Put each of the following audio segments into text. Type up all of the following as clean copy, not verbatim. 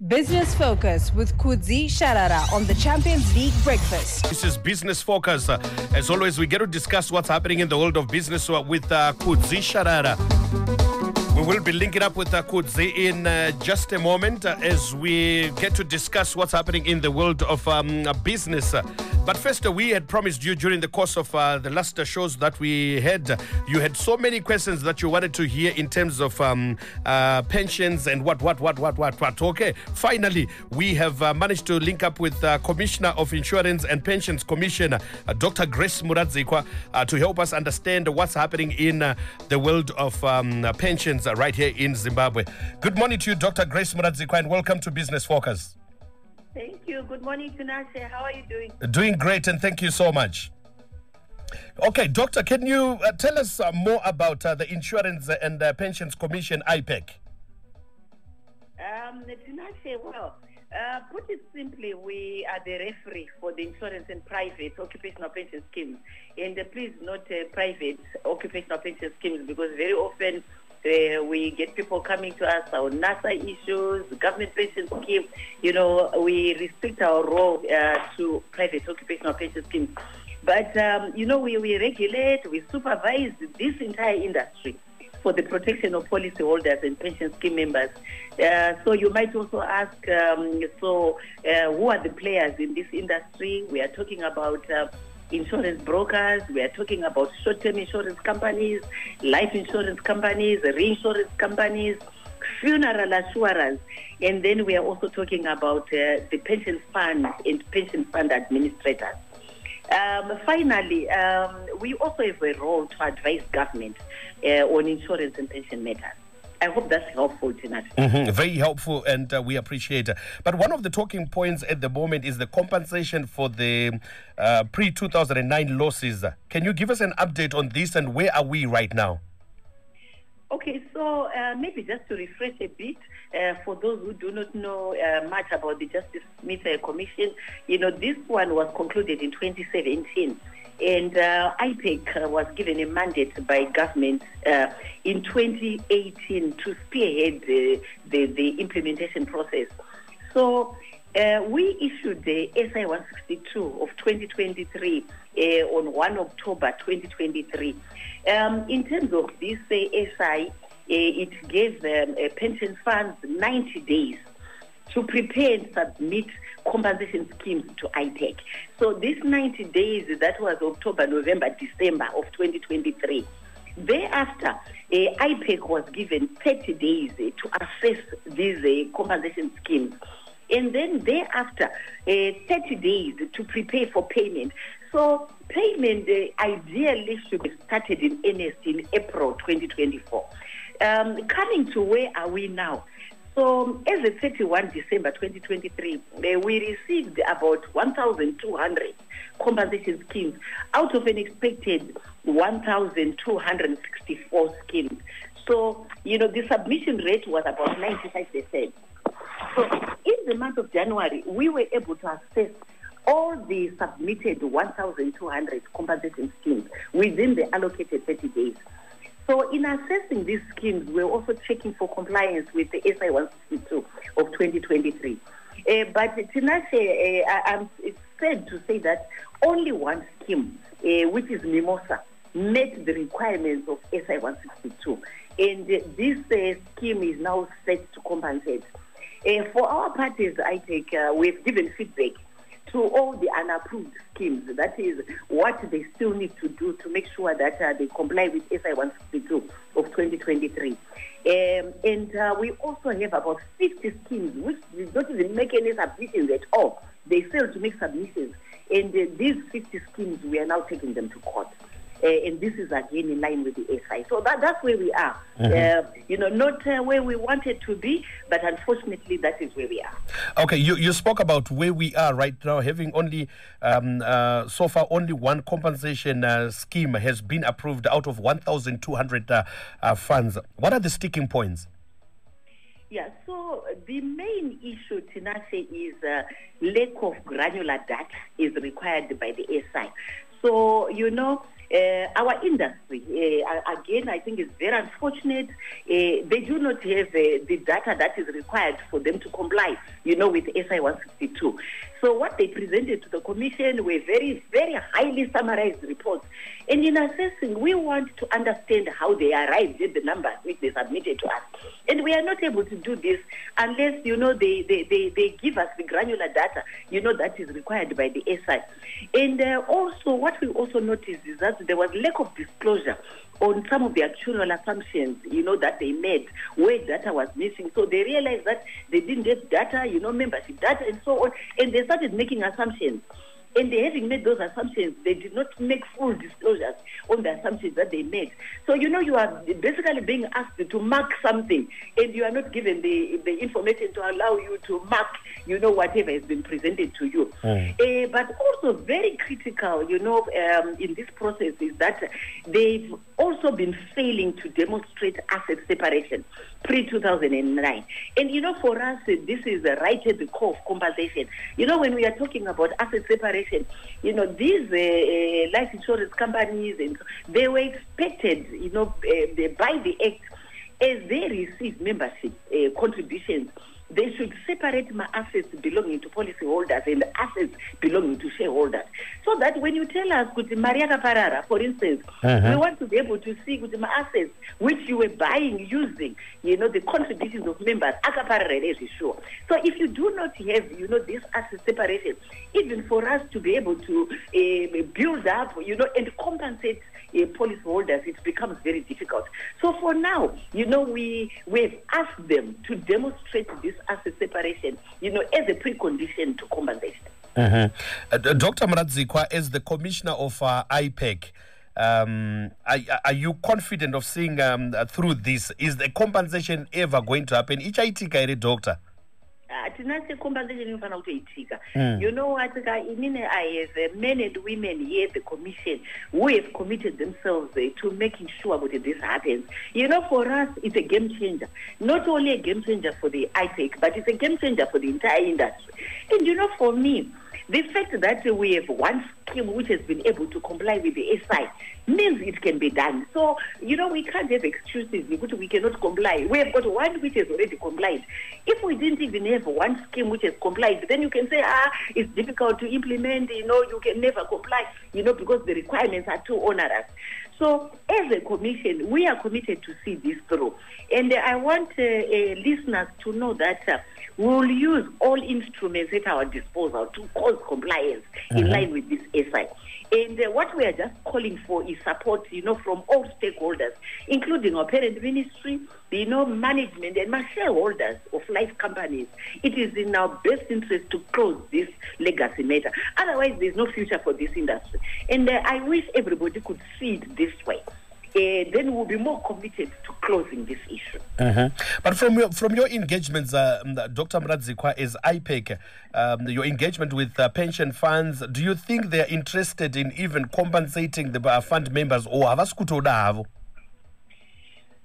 Business Focus with Kudzie, Sharara on the Champions League breakfast. This is Business Focus. As always, we get to discuss what's happening in the world of business with Kudzie, Sharara. We will be linking up with Kudzie in just a moment as we get to discuss what's happening in the world of business. But first, we had promised you during the course of the last shows that we had, you had so many questions that you wanted to hear in terms of pensions and what. Okay, finally, we have managed to link up with Commissioner of Insurance and Pensions Commissioner, Dr. Grace Muradzikwa, to help us understand what's happening in the world of pensions right here in Zimbabwe. Good morning to you, Dr. Grace Muradzikwa, and welcome to Business Focus. Thank you. Good morning, Tinashe. How are you doing? Doing great, and thank you so much. Okay, Doctor, can you tell us more about the Insurance and Pensions Commission, IPEC? Tinashe, well, put it simply, we are the referee for the insurance and private occupational pension schemes. And please note private occupational pension schemes, because very often we get people coming to us on NASA issues, government pension scheme. You know, we restrict our role to private occupational pension schemes. But, you know, we regulate, we supervise this entire industry for the protection of policyholders and pension scheme members. So you might also ask, who are the players in this industry? We are talking about insurance brokers, we are talking about short-term insurance companies, life insurance companies, reinsurance companies, funeral assurers, and then we are also talking about the pension fund and pension fund administrators. Finally, we also have a role to advise government on insurance and pension matters. I hope that's helpful, Tinashe. Very helpful, and we appreciate it. But one of the talking points at the moment is the compensation for the pre-2009 losses. Can you give us an update on this, and where are we right now? Okay, so maybe just to refresh a bit, for those who do not know much about the Justice Smith Commission, you know, this one was concluded in 2017. And IPEC was given a mandate by government in 2018 to spearhead the implementation process. So we issued the SI 162 of 2023 on 1 October 2023. In terms of this SI, it gave pension funds 90 days to prepare and submit compensation schemes to IPEC. So this 90 days, that was October, November, December of 2023. Thereafter, IPEC was given 30 days to assess these compensation schemes. And then thereafter, 30 days to prepare for payment. So payment ideally should be started in earnest in April 2024. Coming to where are we now? So as of 31 December 2023, we received about 1,200 compensation schemes out of an expected 1,264 schemes. So, you know, the submission rate was about 95%. So in the month of January, we were able to assess all the submitted 1,200 compensation schemes within the allocated 30 days. So in assessing these schemes, we're also checking for compliance with the SI 162 of 2023. But Tinashe, it's sad to say that only one scheme, which is Mimosa, met the requirements of SI 162. And this scheme is now set to compensate. For our parties, IPEC, we've given feedback to all the unapproved schemes. That is what they still need to do to make sure that they comply with SI 162 of 2023. And we also have about 50 schemes which did not even make any submissions at all. They failed to make submissions. And these 50 schemes, we are now taking them to court. And this is again in line with the SI. So that's where we are. You know, not where we wanted to be, but unfortunately that is where we are. Okay, you spoke about where we are right now, having only, so far only one compensation scheme has been approved out of 1,200 funds. What are the sticking points? Yeah, so the main issue, Tinashe, is lack of granular data is required by the SI. So, our industry, again, I think is very unfortunate. They do not have the data that is required for them to comply, with SI 162. So what they presented to the Commission were very, very highly summarized reports. And in assessing, we want to understand how they arrived at the numbers which they submitted to us. And we are not able to do this unless, they give us the granular data, that is required by the SI. And also, what we also noticed is that there was lack of disclosure on some of the actuarial assumptions, that they made, where data was missing. So they realized that they didn't get data, membership data and so on, and they started making assumptions. And they having made those assumptions, they did not make full disclosures on the assumptions that they made. So, you are basically being asked to mark something, and you are not given the information to allow you to mark, whatever has been presented to you. But also very critical, in this process is that they've also been failing to demonstrate asset separation pre-2009. And, for us, this is right at the core of compensation. When we are talking about asset separation, these life insurance companies, and they were expected, by the Act, as they receive membership contributions, they should separate my assets belonging to policyholders and assets belonging to shareholders. So that when you tell us, Maria Kaparara, for instance, we want to be able to see my assets which you were buying using, the contributions of members, sure. So if you do not have, this asset separation, even for us to be able to build up, and compensate policyholders, it becomes very difficult. So for now, we've asked them to demonstrate this asset separation, as a precondition to compensation. Dr. Muradzikwa, as the commissioner of IPEC, are you confident of seeing through this? Is the compensation ever going to happen? Doctor? Compensation You know what, I have men and women here at the Commission who have committed themselves to making sure that this happens. For us, it's a game changer. Not only a game changer for the IPEC, but it's a game changer for the entire industry. And for me, the fact that we have one scheme which has been able to comply with the SI means it can be done. So, we can't have excuses because we cannot comply. We have got one which has already complied. If we didn't even have one scheme which has complied, then you can say, it's difficult to implement, you can never comply, because the requirements are too onerous. So, as a commission, we are committed to see this through. And I want listeners to know that we will use all instruments at our disposal to cause compliance in line with this SI. And what we are just calling for is support, from all stakeholders, including our parent ministry, management and my shareholders of life companies. It is in our best interest to close this legacy matter. Otherwise, there's no future for this industry. And I wish everybody could see it this way. Then we'll be more committed to closing this issue. But from your engagements, Dr. Muradzikwa, as IPEC, your engagement with pension funds, do you think they're interested in even compensating the fund members, or have?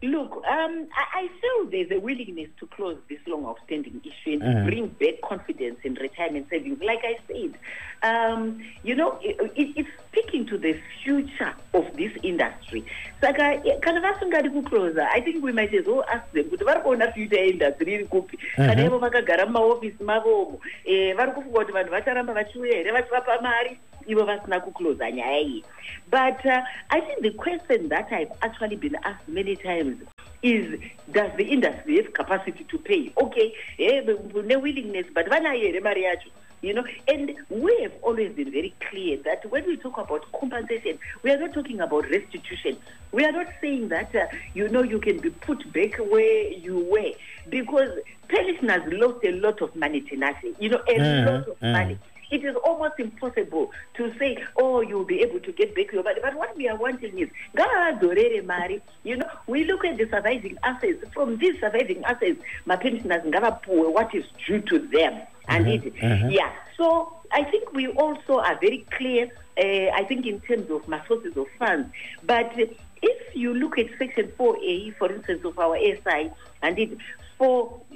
Look, I feel there's a willingness to close this long outstanding issue and to bring back confidence in retirement savings. Like I said, it's speaking to the future of this industry. So, I think we might as well ask them, what future industry? But I think the question that I've actually been asked many times is, does the industry have capacity to pay? Okay, no willingness, but and we have always been very clear that when we talk about compensation, we are not talking about restitution. We are not saying that, you can be put back where you were, because pensioners lost a lot of money tenacity, a lot of money. It is almost impossible to say, you'll be able to get back your money. But what we are wanting is, we look at the surviving assets. From these surviving assets, my pensioners what is due to them. So I think we also are very clear, I think, in terms of my sources of funds. But if you look at Section 4A, for instance, of our SI,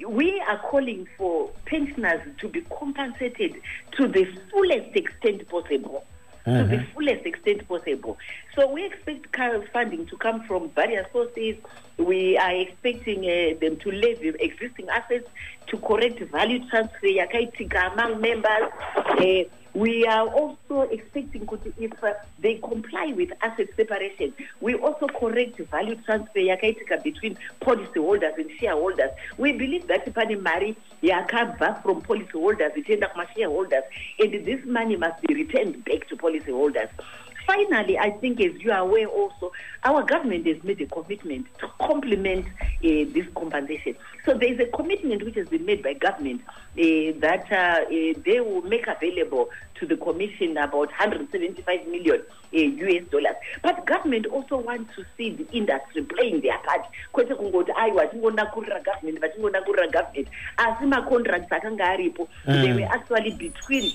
we are calling for pensioners to be compensated to the fullest extent possible. to the fullest extent possible. So we expect funding to come from various sources. We are expecting them to levy existing assets to correct value transfer among members. We are also expecting if they comply with asset separation, we also correct value transfer between policyholders and shareholders. We believe that money comes back from policyholders and shareholders, and this money must be returned back to policyholders. Finally, I think, as you are aware also, our government has made a commitment to complement this compensation. So there is a commitment which has been made by government that they will make available to the Commission about 175 million US dollars. But government also wants to see the industry playing their part. They were actually between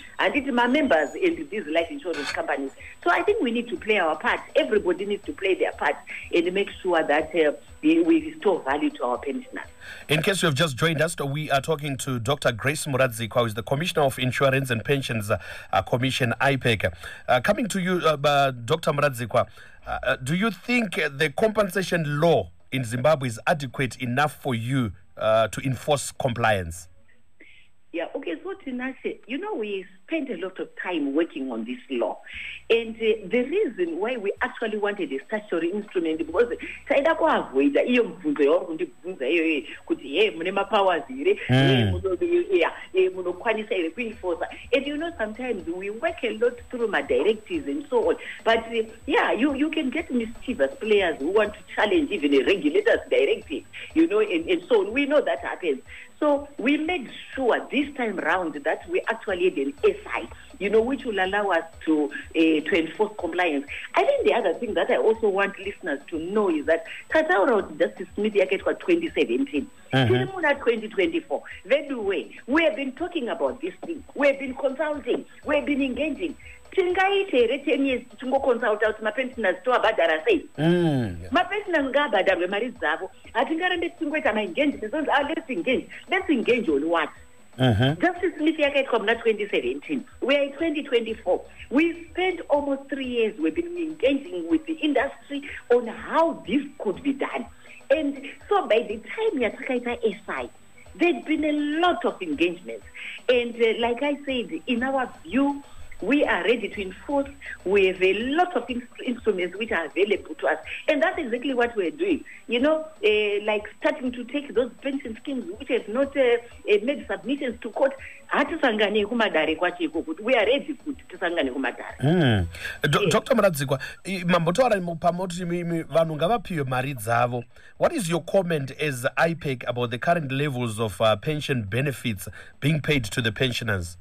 my members and these life insurance companies. So I think we need to play our part. Everybody needs to play their part and make sure that we restore value to our pensioners. In case you have just joined us, we are talking to Dr. Grace Muradzikwa, who is the Commissioner of Insurance and Pensions Commission, IPEC. Coming to you, Dr. Muradzikwa, do you think the compensation law in Zimbabwe is adequate enough for you to enforce compliance? Yeah, okay, so Tinashe, we spent a lot of time working on this law. And the reason why we actually wanted a statutory instrument because and sometimes we work a lot through my directives and so on. But you can get mischievous players who want to challenge even a regulator's directive, and so on. We know that happens. So we made sure this time round that we actually had an SI, which will allow us to enforce compliance. I think the other thing that I also want listeners to know is that Kataura Justice Smith for 2017, 2024, very way. We have been talking about this thing. We have been consulting. We have been engaging. Tingaite 10 years to consult out mapensioners to abadara say. Mapensioners ngabadara mari zavo. Atingarambe tingweta engage. Let's engage on what? Justice Smith from 2017. We are in 2024. We spent almost 3 years. We've been engaging with the industry on how this could be done. And so by the time you are SI, there's been a lot of engagements. And like I said, in our view, we are ready to enforce. We have a lot of instruments which are available to us. And that's exactly what we're doing. Like starting to take those pension schemes which have not made submissions to court. We are ready to sangane kumadare. Dr. Muradzikwa, what is your comment as IPEC about the current levels of pension benefits being paid to the pensioners?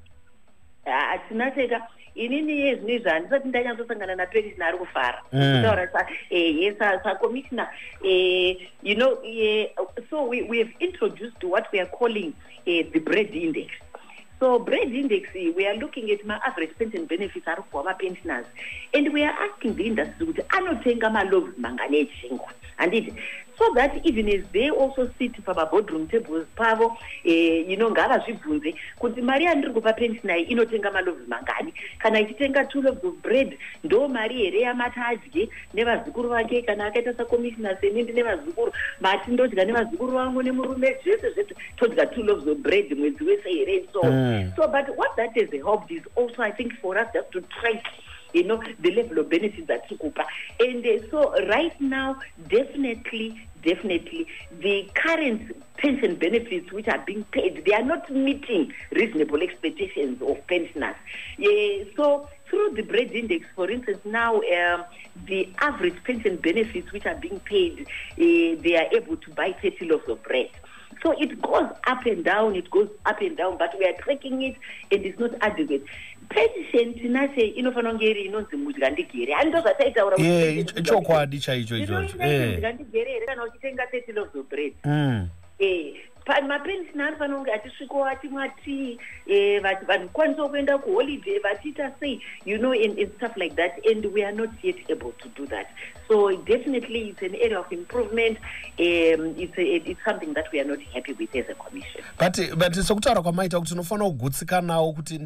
Inini yezinizvi handisati ndanyatosangana napension ari kufara yes commissioner so we have introduced what we are calling the bread index. So bread index, we are looking at my average pension benefits are for our pensioners, and we are asking the industry to anotenga maloves mangane chingwa, and it so that even as they also sit for our boardroom tables, pavo, ngava zvibvunze kuti mari yandiri kupa pensioner inotenga maloves mangani, kana ichitenga 2 loaves of bread ndo mari here yamata adye nevazukuru vake, kana akaita sakommissioner senindi nevazukuru mati ndodya nevazukuru vangu nemurume zvese todya 2 loaves of bread mwedzi wese here so but what that has helped is also, I think, for us just to track the level of benefits that Tukupa. And so right now, definitely, the current pension benefits which are being paid, they are not meeting reasonable expectations of pensioners. So through the bread index, for instance, now the average pension benefits which are being paid, they are able to buy 30 loaves of bread. So it goes up and down, but we are tracking it and it's not adequate. Pension tinase inofanongeri inonzi mudya ndigere. Andozataitaura kuti chokwadi chaicho ichocho. Ndigere kana uchitenga 30 loaves of bread. mapension anofanira kunge achisvikawo ati mwati vanhu kwanisa kuenda kuholiday vachiita sei, and stuff like that, and we are not yet able to do that. So definitely it's an area of improvement. It's something that we are not happy with as a commission. But sokutaura kwamaita kuti unofanira kugutsikanawo kuti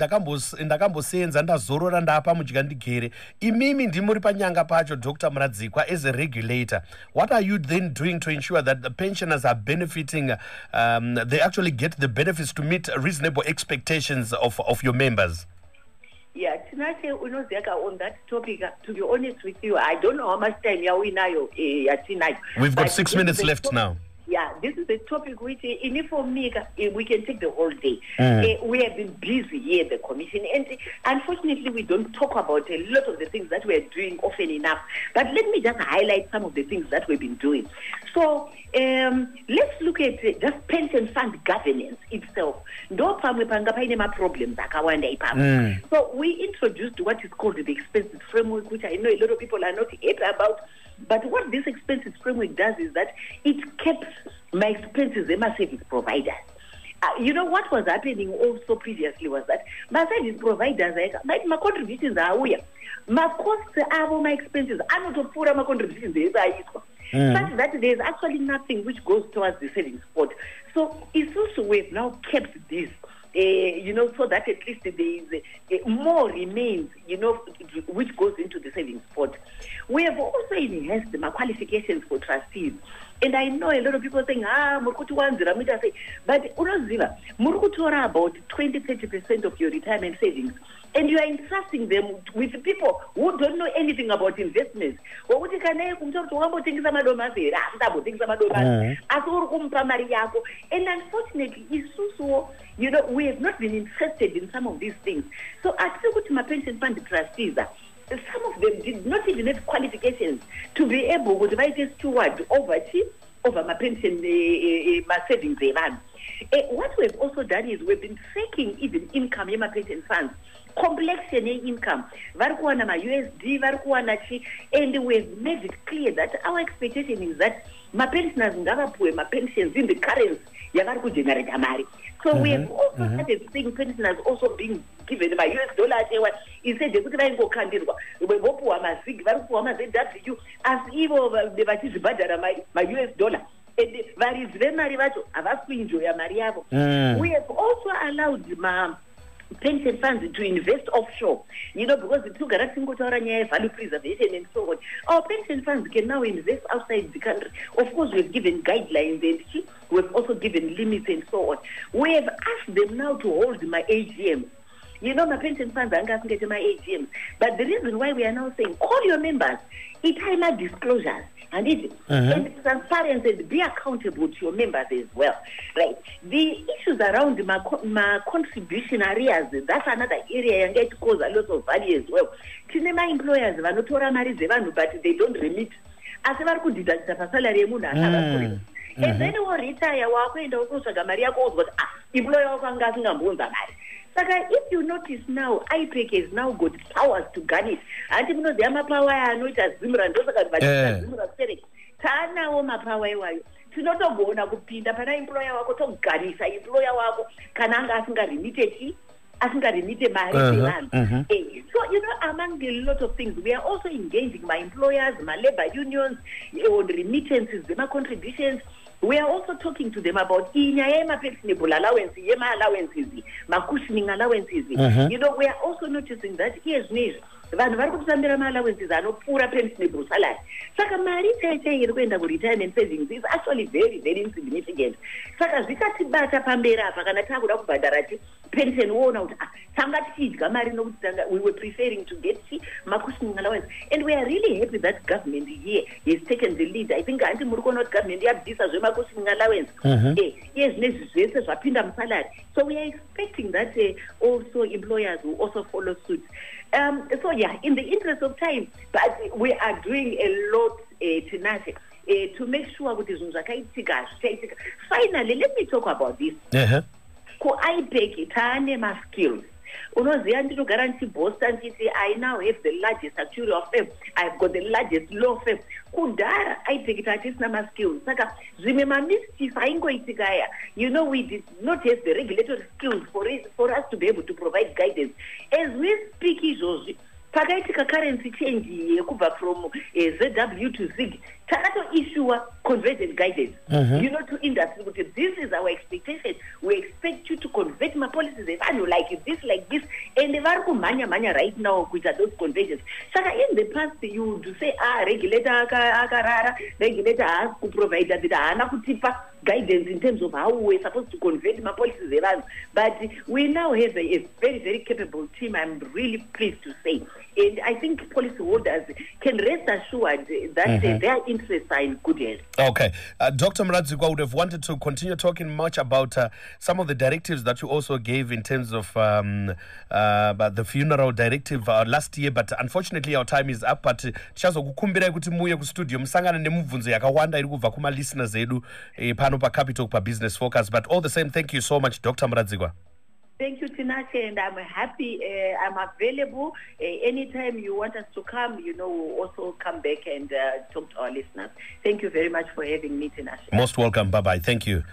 ndakambosenza ndazorora ndapa mudya ndigere. Imimi ndimuri panyanga pacho, Dr. Muradzikwa, as a regulator. What are you then doing to ensure that the pensioners are benefiting, they actually get the benefits to meet reasonable expectations of your members? Yeah, Tinashe Unozeka, on that topic, to be honest with you, I don't know how much time we We've got 6 minutes left now. Yeah, this is a topic which, for me, we can take the whole day. We have been busy here at the commission, and unfortunately, we don't talk about a lot of the things that we are doing often enough. But let me just highlight some of the things that we've been doing. So let's look at just pension fund governance itself. No problems. So we introduced what is called the expenses framework, which I know a lot of people are not happy about. But what this expenses framework does is that it keeps my expenses as my service providers. What was happening also previously was that my service providers, my contributions are aware. My costs are my expenses. I'm not for my contributions. Such that there's actually nothing which goes towards the savings pot. So it's also we've now kept this. So that at least there is more remains, which goes into the savings pot. We have also enhanced my qualifications for trustees. And I know a lot of people saying, but Murukutora about 20-30% of your retirement savings. And you are entrusting them with people who don't know anything about investments. And unfortunately, we have not been interested in some of these things. So I think my pension fund trustees, some of them did not even have qualifications to be able to advise a steward over my pension, my savings. What we've also done is we've been tracking even income in my pension funds. Complexion income, my USD, and we've made it clear that our expectation is that my pensioners my pensions in the currency generate amari. So we have also started seeing pensioners also being given by US dollar. He said they could go candidates. We as if my US dollar. We have also allowed my pension funds to invest offshore, because the two value preservation and so on. Our pension funds can now invest outside the country. Of course, we've given guidelines and we've also given limits and so on. We have asked them now to hold my AGMs. My pension funds are not getting my AGMs. But the reason why we are now saying, call your members, it disclosures. And transparency, be accountable to your members as well, right? The issues around my contribution areas, that's another area and it cause a lot of value as well. My employers, but they don't remit. As ever could deduct the salary, and then we retire, and also Maria goes, but employer if you notice now, IPEC has now got powers to garnish. And even though the power I know it as Zimran, those are Tana Oma power. To not go on a kupinda, but employer wako to garnish, employer wako kananga asinga remite marriage. So among the lot of things, we are also engaging my employers, my labor unions, on remittances, my contributions. We are also talking to them about pensionable allowances, my cushioning allowances. We are also noticing that here's news. Allowances are not poor pensionable salary. Saka retirement savings is actually very, very insignificant. Saka zikatibata pambera pakanatakura kubadarati pension worn out. We were preferring to get my cushioning allowance. And we are really happy that government here has taken the lead. I think anti-Muruko government have this as well, cushioning allowance. So we are expecting that also employers will also follow suit. In the interest of time, but we are doing a lot to make sure finally, let me talk about this. IPEC, skills. unoziva ndinogara ndichibosta ndichiti I now have the largest actuarial firm, I've got the largest law firm. Kudhara IPEC hatisina maskills, saka zvimwe mamischief aingoitika aya, we did not have the regulatory skills for us to be able to provide guidance. As we speak izvozvi, pakaitika currency change yekubva from ZW to ZIG, issue convergent guidance, to industry, because this is our expectation. We expect you to convert my policies like this, and they are manya right now with those convergence. So in the past, you would say, regulator has to provide that guidance in terms of how we're supposed to convert my policies around. But we now have a very, very capable team, I'm really pleased to say. And I think policyholders can rest assured that their interests are in good hands. Okay. Dr. Muradzikwa, would have wanted to continue talking much about some of the directives that you also gave in terms of the funeral directive last year, but unfortunately our time is up. But tichazokukumbirai kuti muye kustudio musangana nemubvunzo yakawanda iri kubva kuma listeners edu pano pa Capital pa Business Focus. But all the same, thank you so much, Dr. Muradzikwa. Thank you, Tinashe, and I'm happy. I'm available anytime you want us to come. We'll also come back and talk to our listeners. Thank you very much for having me, Tinashe. Most welcome. Bye-bye. Thank you.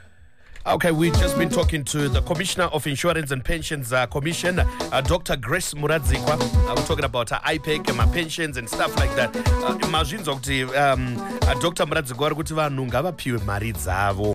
Okay, we've just been talking to the Commissioner of Insurance and Pensions Commission, Dr. Grace Muradzikwa. We're talking about IPEC, pensions and stuff like that. Dr. Muradzikwa kuti vanhu ngavapiwe mari dzavo.